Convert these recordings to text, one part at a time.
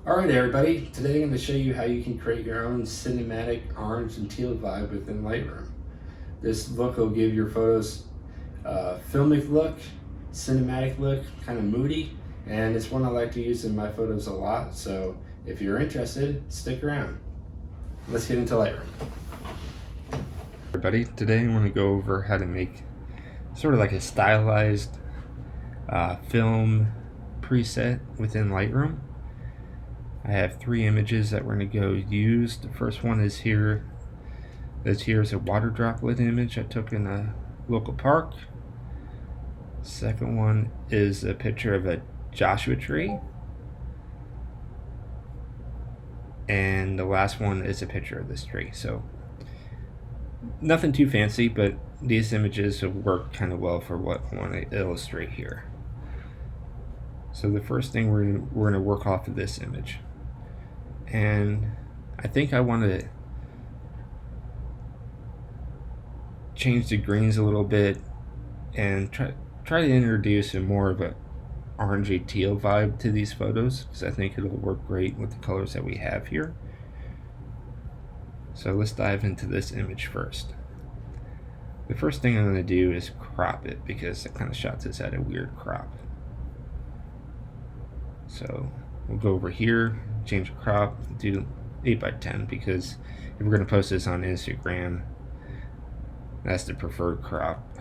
Alright everybody, today I'm going to show you how you can create your own cinematic orange and teal vibe within Lightroom. This look will give your photos a filmic look, cinematic look, kind of moody, and it's one I like to use in my photos a lot, so if you're interested, stick around. Let's get into Lightroom. Everybody, today I want to go over how to make sort of like a stylized film preset within Lightroom. I have 3 images that we're going to go use. The first one is here. This here is a water droplet image I took in a local park. Second one is a picture of a Joshua tree. And the last one is a picture of this tree. So nothing too fancy, but these images have worked kind of well for what I want to illustrate here. So the first thing we're going to work off of this image. And I think I want to change the greens a little bit and try to introduce a more of a orangey teal vibe to these photos, because I think it'll work great with the colors that we have here. So let's dive into this image first. The first thing I'm going to do is crop it, because I kind of shot this at a weird crop. So we'll go over here, change the crop, do 8:10, because if we're going to post this on Instagram, that's the preferred crop.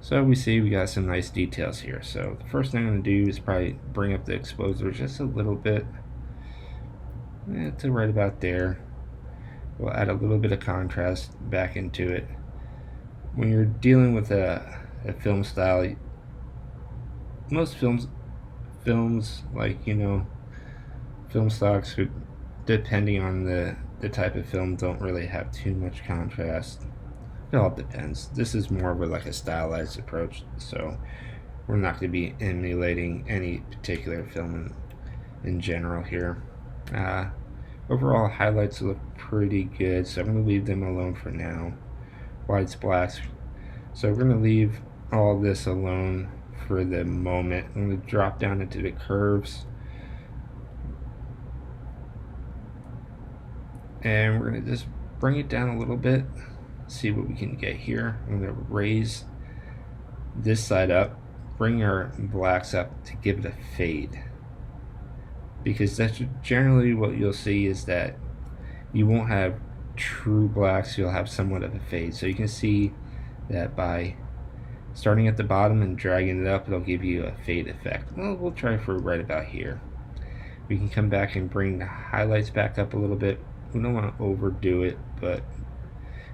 So we see we got some nice details here. So the first thing I'm going to do is probably bring up the exposure just a little bit, to right about there. We'll add a little bit of contrast back into it. When you're dealing with a film style, most films like, film stocks, depending on the type of film, don't really have too much contrast. It all depends. This is more of like a stylized approach, so we're not going to be emulating any particular film in general here. Overall highlights look pretty good, so I'm going to leave them alone for now. Whites, blacks, so we're going to leave all this alone for the moment. I'm going to drop down into the curves, and we're going to just bring it down a little bit, see what we can get here. I'm going to raise this side up, bring our blacks up to give it a fade, because that's generally what you'll see, is that you won't have true blacks, you'll have somewhat of a fade. So you can see that by starting at the bottom and dragging it up, it'll give you a fade effect. Well, we'll try for right about here. We can come back and bring the highlights back up a little bit. We don't want to overdo it, but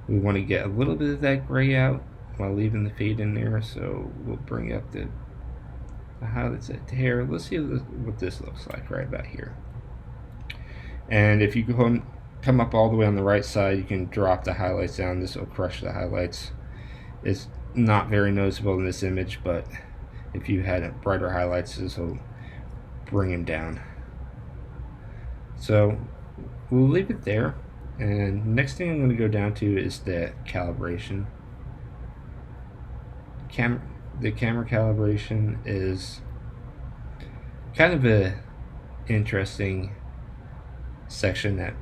we want to get a little bit of that gray out while leaving the fade in there. So we'll bring up the highlights at here. Let's see what this looks like right about here. And if you come up all the way on the right side, you can drop the highlights down. This will crush the highlights. It's not very noticeable in this image, but if you had brighter highlights, this will bring them down. So we'll leave it there, and next thing I'm going to go down to is the calibration. The camera calibration is kind of a interesting section that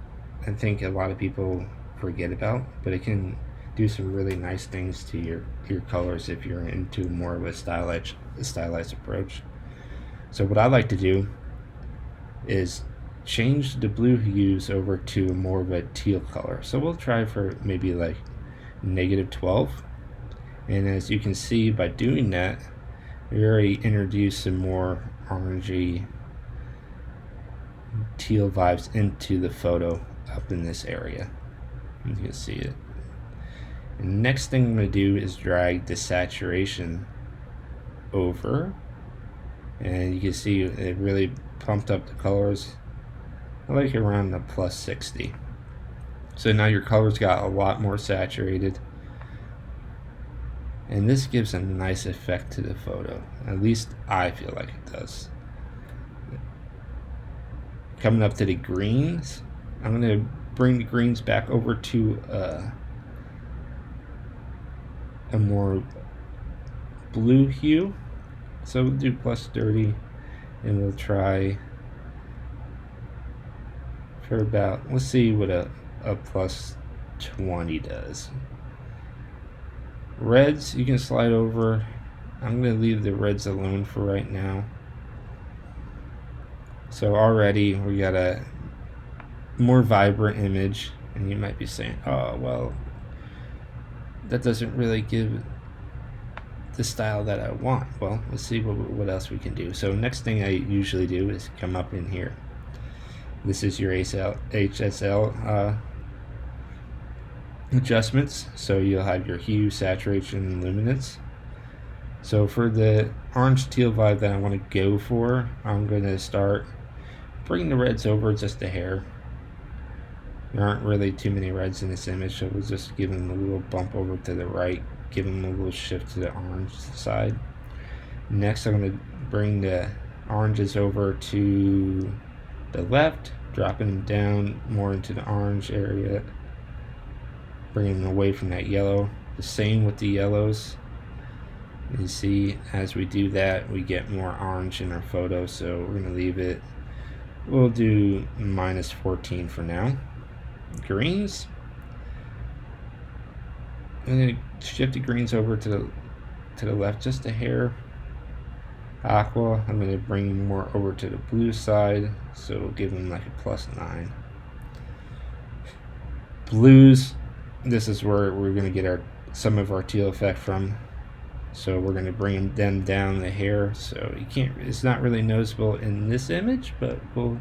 I think a lot of people forget about, but it can do some really nice things to your colors if you're into more of a stylized approach. So what I like to do is change the blue hues over to more of a teal color. So we'll try for maybe like -12. And as you can see, by doing that, we already introduced some more orangey teal vibes into the photo up in this area. You can see it. And next thing I'm going to do is drag the saturation over, and you can see it really pumped up the colors. I like around the +60. So now your colors got a lot more saturated, and this gives a nice effect to the photo. At least I feel like it does. Coming up to the greens, I'm going to bring the greens back over to a more blue hue. So we'll do +30, and we'll try for about, let's see what a plus 20 does. Reds, you can slide over. I'm going to leave the reds alone for right now. So already we got a more vibrant image, and you might be saying, oh, well, that doesn't really give the style that I want. Well, let's see what else we can do. So next thing I usually do is come up in here. This is your HSL adjustments. So you'll have your hue, saturation, and luminance. So for the orange teal vibe that I want to go for, I'm going to start bringing the reds over just a hair. There aren't really too many reds in this image, so we'll just give them a little bump over to the right, give them a little shift to the orange side. Next, I'm going to bring the oranges over to the left, dropping them down more into the orange area, bringing them away from that yellow. The same with the yellows. You see, as we do that, we get more orange in our photo, so we're going to leave it. We'll do -14 for now. Greens. I'm going to shift the greens over to the left just a hair. Aqua, I'm going to bring more over to the blue side, so we'll give them like a +9. Blues, this is where we're going to get some of our teal effect from. So we're going to bring them down the hair, so you can't. It's not really noticeable in this image, but we'll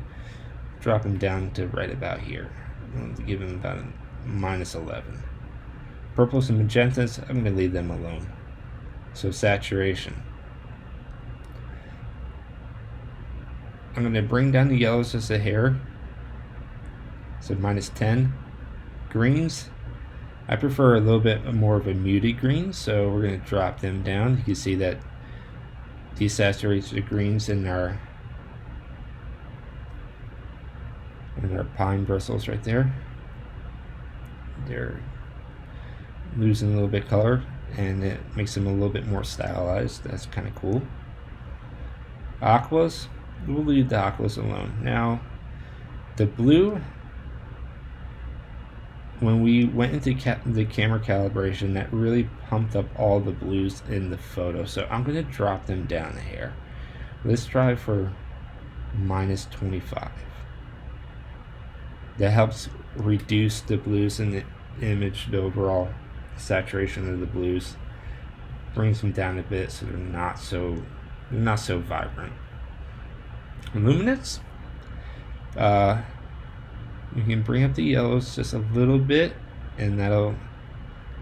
drop them down to right about here. We'll give them about a -11. Purples and magentas, I'm going to leave them alone. So saturation. I'm going to bring down the yellows just a hair. So -10. Greens, I prefer a little bit more of a muted green, so we're going to drop them down. You can see that desaturates the greens in our pine bristles right there. They're losing a little bit of color, and it makes them a little bit more stylized. That's kind of cool. Aquas, we'll leave the aquas alone. Now, the blue, when we went into the camera calibration, that really pumped up all the blues in the photo. So I'm going to drop them down a hair. Let's try for -25. That helps reduce the blues in the image, the overall saturation of the blues. Brings them down a bit so they're not so vibrant. Luminance. You can bring up the yellows just a little bit, and that'll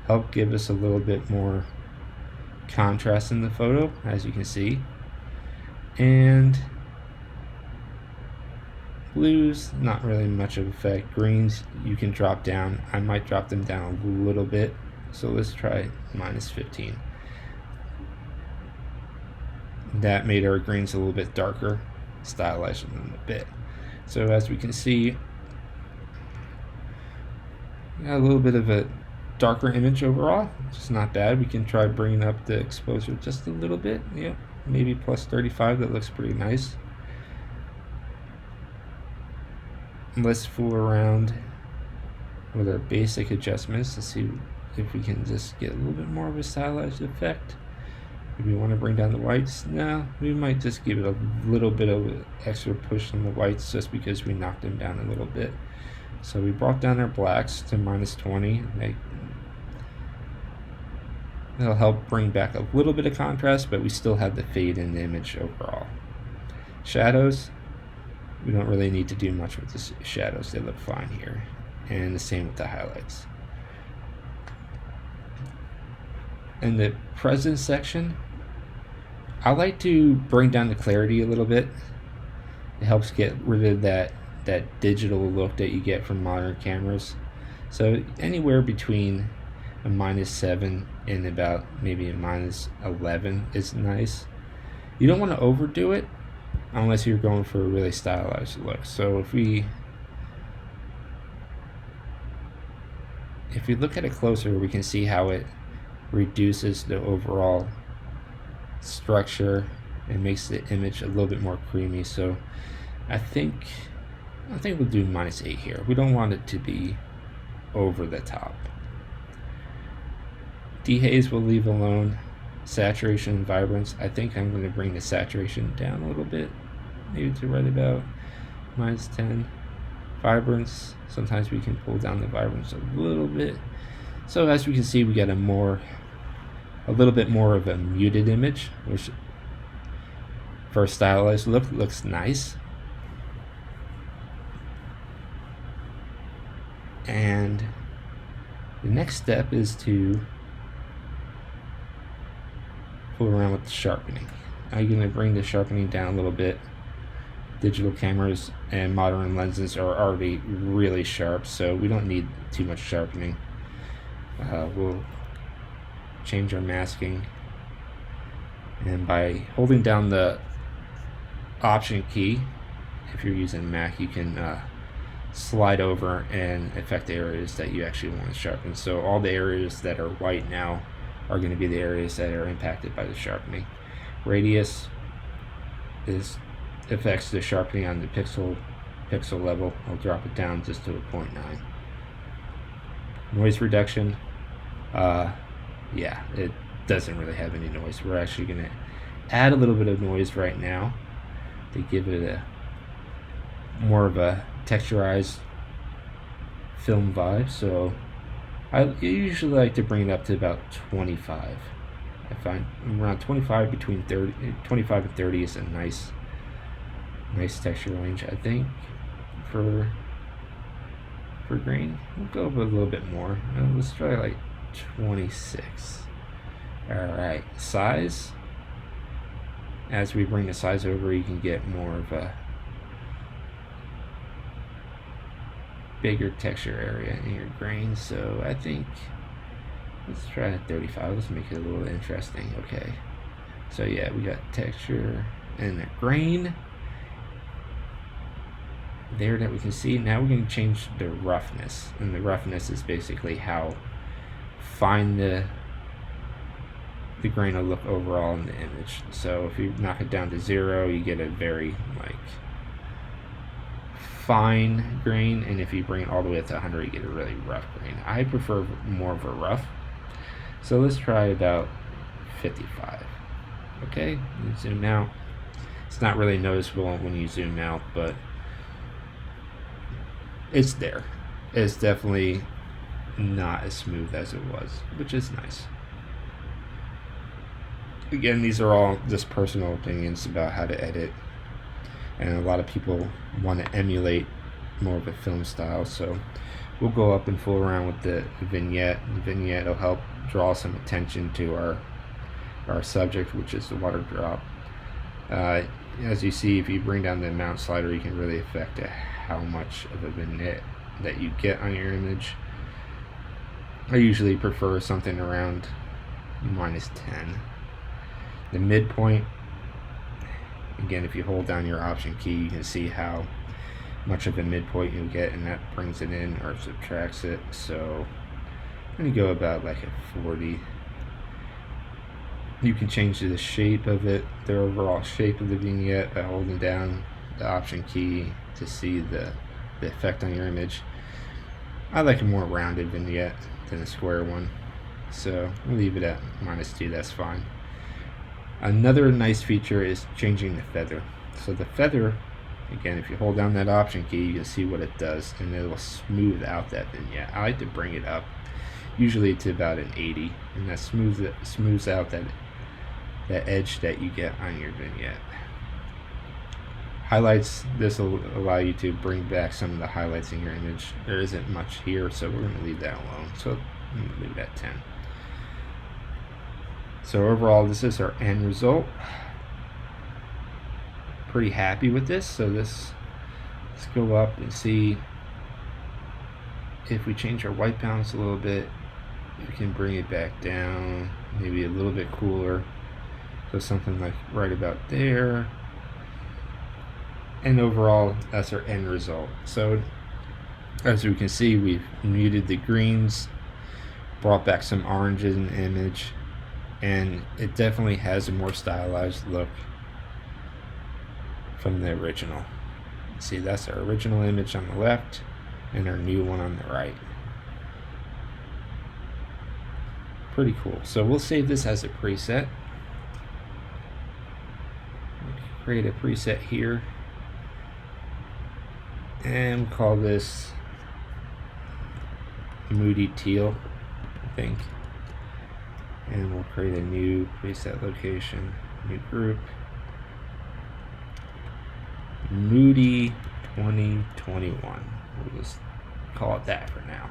help give us a little bit more contrast in the photo, as you can see. And blues, not really much of effect. Greens, you can drop down. I might drop them down a little bit. So let's try -15. That made our greens a little bit darker, stylizing them a bit. So as we can see, got a little bit of a darker image overall. It's not bad. We can try bringing up the exposure just a little bit. Yeah, maybe +35. That looks pretty nice. Let's fool around with our basic adjustments to see if we can just get a little bit more of a stylized effect. If we want to bring down the whites, no, we might just give it a little bit of an extra push on the whites just because we knocked them down a little bit. So we brought down our blacks to -20. That'll help bring back a little bit of contrast, but we still have the fade in the image overall. Shadows, we don't really need to do much with the shadows. They look fine here. And the same with the highlights. In the present section, I like to bring down the clarity a little bit. It helps get rid of that digital look that you get from modern cameras. So anywhere between a -7 and about maybe a -11 is nice. You don't want to overdo it unless you're going for a really stylized look. So if we look at it closer, we can see how it reduces the overall structure It makes the image a little bit more creamy. So I think we'll do -8 here. We don't want it to be over the top. Dehaze we'll leave alone. Saturation and vibrance, I think I'm going to bring the saturation down a little bit, maybe to right about -10. Vibrance, sometimes we can pull down the vibrance a little bit. So as we can see, we get a little bit more of a muted image, which for a stylized look looks nice. And the next step is to fool around with the sharpening. I'm going to bring the sharpening down a little bit. Digital cameras and modern lenses are already really sharp, so we don't need too much sharpening. We'll change our masking, and by holding down the Option key, if you're using Mac, you can slide over and affect the areas that you actually want to sharpen. So all the areas that are white now are going to be the areas that are impacted by the sharpening. Radius affects the sharpening on the pixel level. I'll drop it down just to a 0.9. Noise reduction, yeah, it doesn't really have any noise. We're actually going to add a little bit of noise right now to give it a more of a texturized film vibe. So I usually like to bring it up to about 25. I find around 25 between 25 and 30 is a nice texture range. I think for grain, we'll go with a little bit more. Let's try like 26. All right, size. As we bring the size over, you can get more of a bigger texture area in your grain. So I think let's try 35. Let's make it a little interesting. Okay, so yeah, we got texture and the grain there that we can see. Now we're going to change the roughness, and the roughness is basically how fine the grain will look overall in the image. So if you knock it down to 0, you get a very like fine grain, and if you bring it all the way up to 100, you get a really rough grain. I prefer more of a rough, so let's try about 55. Okay, zoom out. It's not really noticeable when you zoom out, but it's there. It's definitely not as smooth as it was, which is nice. Again, these are all just personal opinions about how to edit, and a lot of people want to emulate more of a film style, so we'll go up and fool around with the vignette. The vignette will help draw some attention to our subject, which is the water drop. As you see, if you bring down the amount slider, you can really affect how much of a vignette that you get on your image. I usually prefer something around -10. The midpoint, again, if you hold down your Option key, you can see how much of a midpoint you'll get, and that brings it in or subtracts it. So I'm going to go about like a 40. You can change the shape of it, the overall shape of the vignette, by holding down the Option key to see the effect on your image. I like a more rounded vignette than a square one, so we'll leave it at -2. That's fine. Another nice feature is changing the feather. So the feather, again, if you hold down that Option key, you can see what it does, and it will smooth out that vignette. I like to bring it up, usually to about an 80, and that smooths out that edge that you get on your vignette. Highlights, this will allow you to bring back some of the highlights in your image. There isn't much here, so we're going to leave that alone. So I'm going to leave it at 10. So overall, this is our end result. Pretty happy with this. So let's go up and see if we change our white balance a little bit. We can bring it back down, maybe a little bit cooler. So something like right about there. And overall, that's our end result. So as we can see, we've muted the greens, brought back some oranges in the image, and it definitely has a more stylized look. from the original. See, that's our original image on the left and our new one on the right. Pretty cool. So we'll save this as a preset. Create a preset here, and we'll call this Moody Teal, I think. And we'll create a new preset location, new group, Moody 2021. We'll just call it that for now.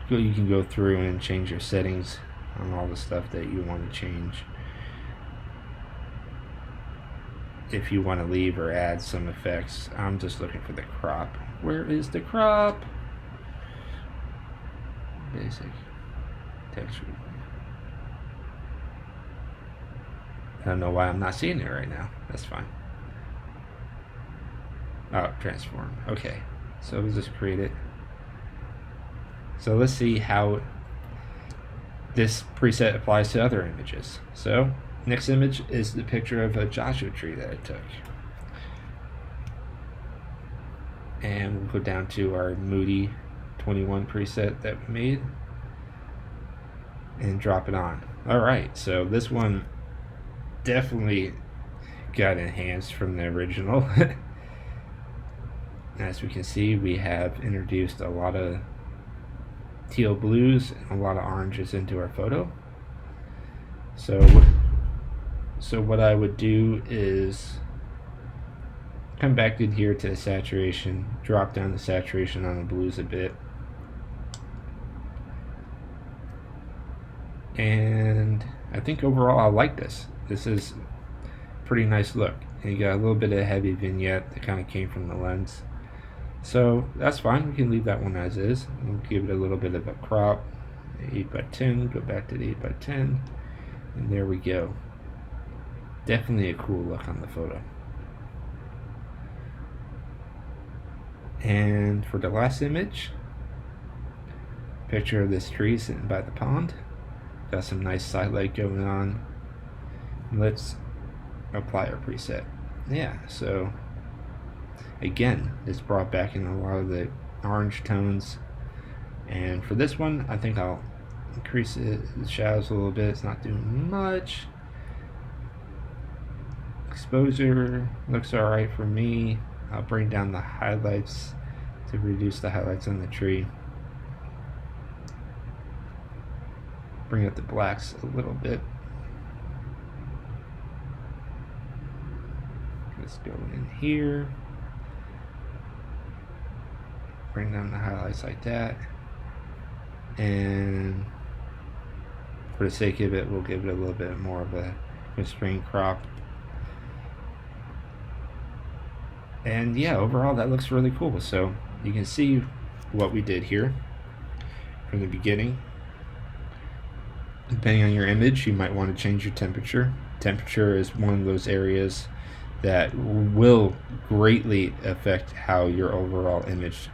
You can go through and change your settings on all the stuff that you want to change. If you want to leave or add some effects, I'm just looking for the crop. Where is the crop? Basic texture. I don't know why I'm not seeing it right now. That's fine. Oh, transform. Okay, so we'll just create it. So let's see how this preset applies to other images. So next image is the picture of a Joshua tree that I took. And we'll go down to our Moody 21 preset that we made and drop it on. Alright, so this one definitely got enhanced from the original. As we can see, we have introduced a lot of teal blues and a lot of oranges into our photo. So what I would do is come back in here to the saturation, drop down the saturation on the blues a bit, and I think overall I like this. This is a pretty nice look, and you got a little bit of heavy vignette that kind of came from the lens. So that's fine, we can leave that one as is. We'll give it a little bit of a crop, 8x10, go back to the 8x10, and there we go. Definitely a cool look on the photo. And for the last image, picture of this tree sitting by the pond. Got some nice side light going on. Let's apply our preset. Yeah, so again, this brought back in a lot of the orange tones, and for this one I think I'll increase the shadows a little bit. It's not doing much. Exposure looks alright for me. I'll bring down the highlights to reduce the highlights on the tree. Bring up the blacks a little bit. Let's go in here. Bring down the highlights like that, and for the sake of it, we'll give it a little bit more of a constrained crop. And yeah, overall that looks really cool. So you can see what we did here from the beginning. Depending on your image, you might want to change your temperature. Temperature is one of those areas that will greatly affect how your overall image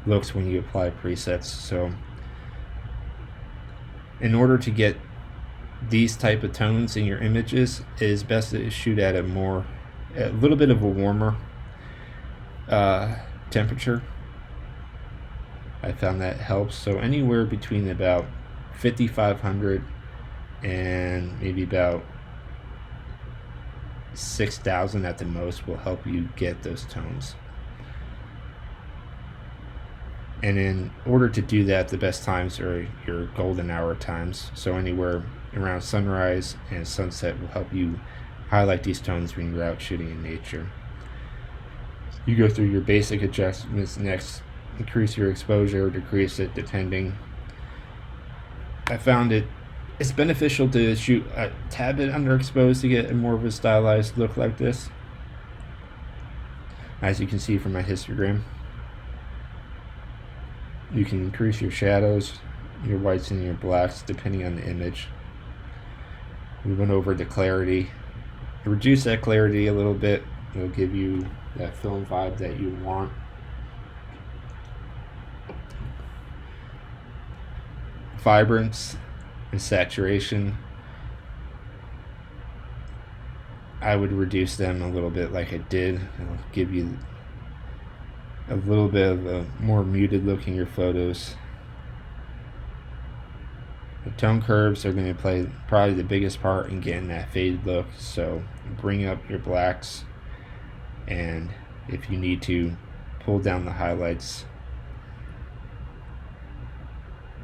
looks when you apply presets. So in order to get these type of tones in your images, it is best to shoot at a little bit of a warmer temperature. I found that helps. So anywhere between about 5,500 and maybe about 6,000 at the most will help you get those tones. And in order to do that, the best times are your golden hour times. So anywhere around sunrise and sunset will help you highlight these tones when you're out shooting in nature. You go through your basic adjustments next, increase your exposure or decrease it depending. I found it's beneficial to shoot a tad bit underexposed to get more of a stylized look like this, as you can see from my histogram. You can increase your shadows, your whites and your blacks depending on the image. We went over the clarity. Reduce that clarity a little bit. It'll give you that film vibe that you want. Vibrance and saturation. I would reduce them a little bit like I did. It'll give you a little bit of a more muted look in your photos. The tone curves are going to play probably the biggest part in getting that faded look, so bring up your blacks, and if you need to, pull down the highlights,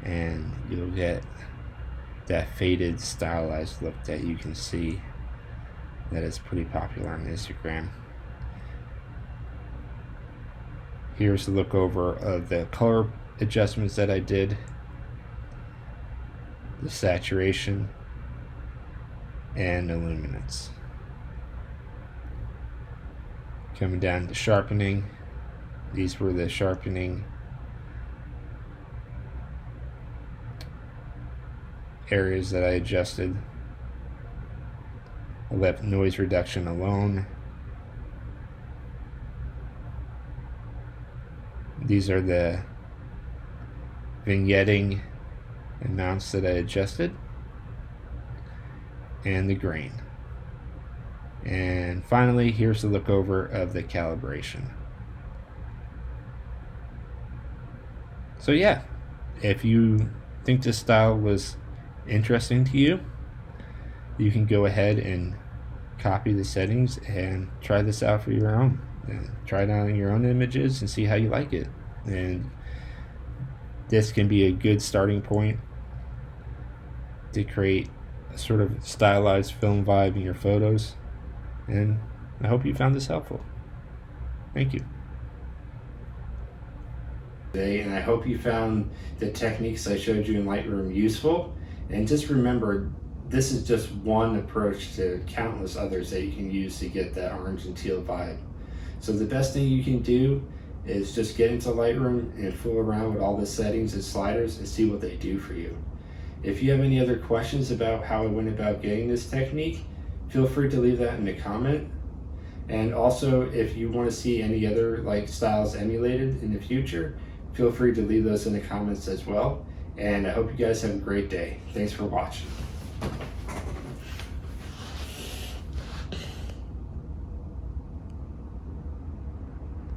and you'll get that faded stylized look that you can see that is pretty popular on Instagram. Here's a look over of the color adjustments that I did, the saturation and the luminance. Coming down to sharpening, these were the sharpening areas that I adjusted. I left noise reduction alone. These are the vignetting amounts that I adjusted, and the grain. And finally, here's the look over of the calibration. So yeah, if you think this style was interesting to you, you can go ahead and copy the settings and try this out for your own. And try it out on your own images and see how you like it. And this can be a good starting point to create a sort of stylized film vibe in your photos. And I hope you found this helpful. Thank you. And I hope you found the techniques I showed you in Lightroom useful. And just remember, this is just one approach to countless others that you can use to get that orange and teal vibe. So the best thing you can do is just get into Lightroom and fool around with all the settings and sliders and see what they do for you. If you have any other questions about how I went about getting this technique, feel free to leave that in the comment. And also, if you want to see any other styles emulated in the future, feel free to leave those in the comments as well. And I hope you guys have a great day. Thanks for watching.